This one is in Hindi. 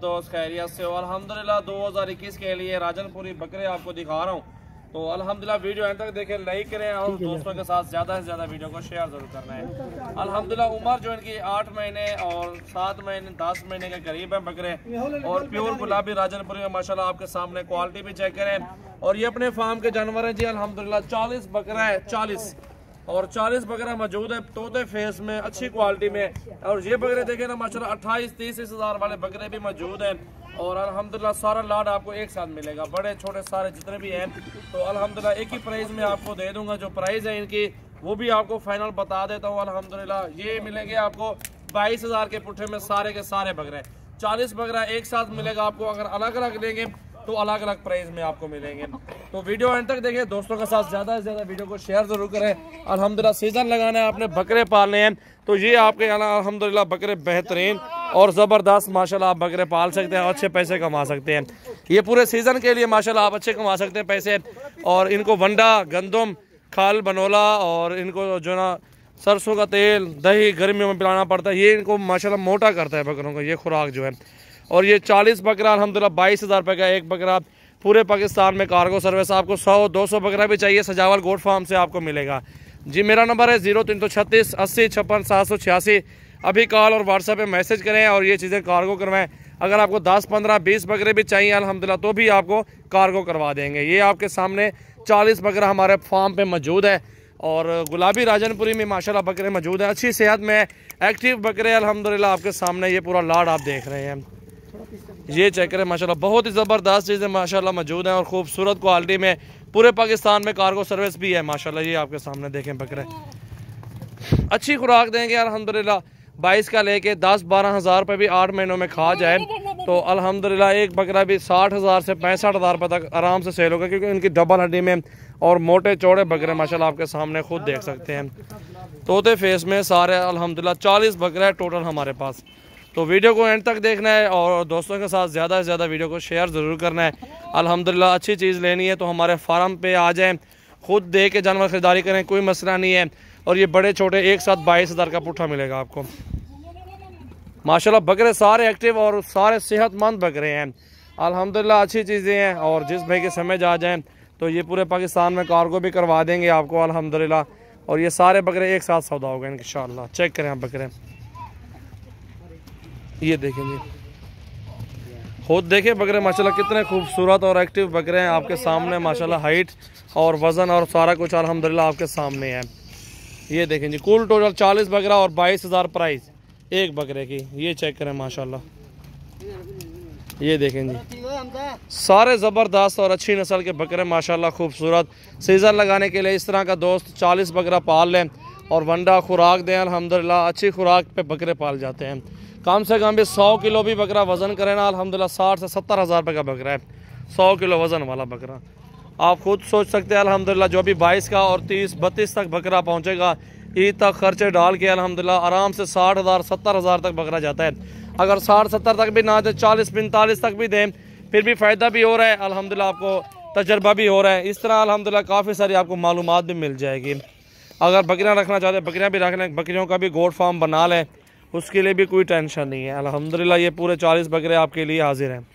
दोस्त खैरियत से हो? अल्हम्दुलिल्लाह 2021 के लिए राजनपुरी बकरे आपको दिखा रहा हूँ। तो अल्हम्दुलिल्लाह वीडियो एंड तक देखें, लाइक करें और दोस्तों के साथ ज़्यादा से ज़्यादा वीडियो को शेयर ज़रूर करना है। अल्हम्दुलिल्लाह उम्र जो इनकी 8 महीने और 7 महीने 10 महीने के करीब है बकरे, और प्योर गुलाबी राजनपुरी में माशाल्लाह आपके सामने क्वालिटी भी चेक करें। और ये अपने फार्म के जानवर हैं जी। अल्हम्दुलिल्लाह 40 बकरा है, 40 बकरा मौजूद है तोते फेस में, अच्छी क्वालिटी में। और ये बकरे देखें ना माशाल्लाह 28-30 हज़ार वाले बकरे भी मौजूद हैं। और अल्हम्दुलिल्लाह सारा लाड आपको एक साथ मिलेगा, बड़े छोटे सारे जितने भी हैं। तो अल्हम्दुलिल्लाह एक ही प्राइस में आपको दे दूंगा। जो प्राइस है इनकी वो भी आपको फाइनल बता देता हूँ। अल्हम्दुलिल्लाह ये मिलेंगे आपको 22 हज़ार के पुट्ठे में सारे के सारे बकरे। 40 बकरा एक साथ मिलेगा आपको। अगर अलग अलग लेंगे तो अलग अलग प्राइस में आपको मिलेंगे। तो वीडियो एंड तक देखें, दोस्तों के साथ ज़्यादा से ज़्यादा वीडियो को शेयर ज़रूर करें। अल्हम्दुलिल्लाह सीज़न लगाना है, आपने बकरे पालने हैं तो ये आपके यहाँ अल्हम्दुलिल्लाह बकरे बेहतरीन और ज़बरदस्त माशाल्लाह आप बकरे पाल सकते हैं, अच्छे पैसे कमा सकते हैं। ये पूरे सीज़न के लिए माशाल्लाह आप अच्छे कमा सकते हैं पैसे। और इनको वंडा, गंदम, खाल, बनोला और इनको जो ना सरसों का तेल, दही गर्मियों में पिलाना पड़ता है। ये इनको माशाल्लाह मोटा करता है बकरों का ये खुराक जो है। और ये 40 बकरा अल्हम्दुलिल्लाह 22 हज़ार रुपये का एक बकरा। पूरे पाकिस्तान में कार्गो सर्विस, आपको 100-200 बकरा भी चाहिए सजावल गोट फार्म से आपको मिलेगा जी। मेरा नंबर है 0336 80 56 786। अभी कॉल और व्हाट्सएप पे मैसेज करें और ये चीज़ें कार्गो करवाएं। अगर आपको 10, 15, 20 बकरे भी चाहिए अल्हम्दुलिल्लाह तो भी आपको कार्गो करवा देंगे। ये आपके सामने 40 बकरा हमारे फार्म पे मौजूद है। और गुलाबी राजनपुरी में माशाल्लाह बकरे मौजूद हैं, अच्छी सेहत में एक्टिव बकरे अल्हम्दुलिल्लाह आपके सामने ये पूरा लाड आप देख रहे हैं। ये चेक करें माशाल्लाह बहुत ही ज़बरदस्त चीज़ें माशाल्लाह मौजूद हैं और खूबसूरत क्वालिटी में। पूरे पाकिस्तान में कार्गो सर्विस भी है माशाल्लाह। ये आपके सामने देखें बकरे अच्छी खुराक देंगे अल्हम्दुलिल्लाह। 22 का लेके 10-12 हज़ार रुपये भी 8 महीनों में खा जाए तो अल्हम्दुलिल्लाह एक बकरा भी 60 हज़ार से 65 हज़ार रुपये तक आराम से सेल होगा, क्योंकि इनकी डबल हड्डी में और मोटे चौड़े बकरे माशाल्लाह आपके सामने खुद देख सकते हैं। तोते फेस में सारे अल्हम्दुलिल्लाह 40 बकरे है टोटल हमारे पास। तो वीडियो को एंड तक देखना है और दोस्तों के साथ ज़्यादा से ज़्यादा वीडियो को शेयर ज़रूर करना है। अल्हम्दुलिल्लाह अच्छी चीज़ लेनी है तो हमारे फार्म पे आ जाएं, खुद दे के जानवर ख़रीदारी करें, कोई मसला नहीं है। और ये बड़े छोटे एक साथ 22 हज़ार का पुट्ठा मिलेगा आपको। माशाल्लाह बकरे सारे एक्टिव और सारे सेहतमंद बकरे हैं अल्हम्दुलिल्लाह, अच्छी चीज़ें हैं। और जिस भाई के समझ आ जाएँ तो ये पूरे पाकिस्तान में कार्गो भी करवा देंगे आपको अल्हम्दुलिल्लाह। और ये सारे बकरे एक साथ सौदा होगा इंशाअल्लाह। चेक करें आप बकरे, ये देखें जी, खुद देखें बकरे माशाल्लाह कितने खूबसूरत और एक्टिव बकरे हैं आपके सामने माशाल्लाह। हाइट और वज़न और सारा कुछ अल्हम्दुलिल्लाह आपके सामने है। ये देखें जी, कुल टोटल 40 बकरा और 22 हज़ार प्राइस एक बकरे की। ये चेक करें माशाल्लाह, ये देखें जी सारे ज़बरदस्त और अच्छी नस्ल के बकरे माशाल्लाह खूबसूरत। सीज़न लगाने के लिए इस तरह का दोस्त 40 बकरा पाल लें और वंडा खुराक दें अल्हम्दुलिल्लाह। अच्छी खुराक पे बकरे पाल जाते हैं। कम से कम भी 100 किलो भी बकरा वज़न करें ना अल्हम्दुलिल्लाह 60 से 70 हज़ार रुपये का बकरा है। 100 किलो वज़न वाला बकरा आप खुद सोच सकते हैं अल्हम्दुलिल्लाह। जो भी 22 का और 30-32 तक बकरा पहुंचेगा, ईद तक खर्चे डाल के अल्हम्दुलिल्लाह आराम से 60 हज़ार 70 हज़ार तक बकरा जाता है। अगर 60-70 तक भी ना दे, 40-45 तक भी दें, फिर भी फ़ायदा भी हो रहा है अल्हम्दुलिल्लाह, आपको तजर्बा भी हो रहा है। इस तरह अल्हम्दुलिल्लाह काफ़ी सारी आपको मालूमात भी मिल जाएगी। अगर बकरियाँ रखना चाहते हैं बकरियाँ भी रख लें, बकरियों का भी गोट फार्म बना लें, उसके लिए भी कोई टेंशन नहीं है अल्हम्दुलिल्लाह। ये पूरे 40 बकरे आपके लिए हाजिर हैं।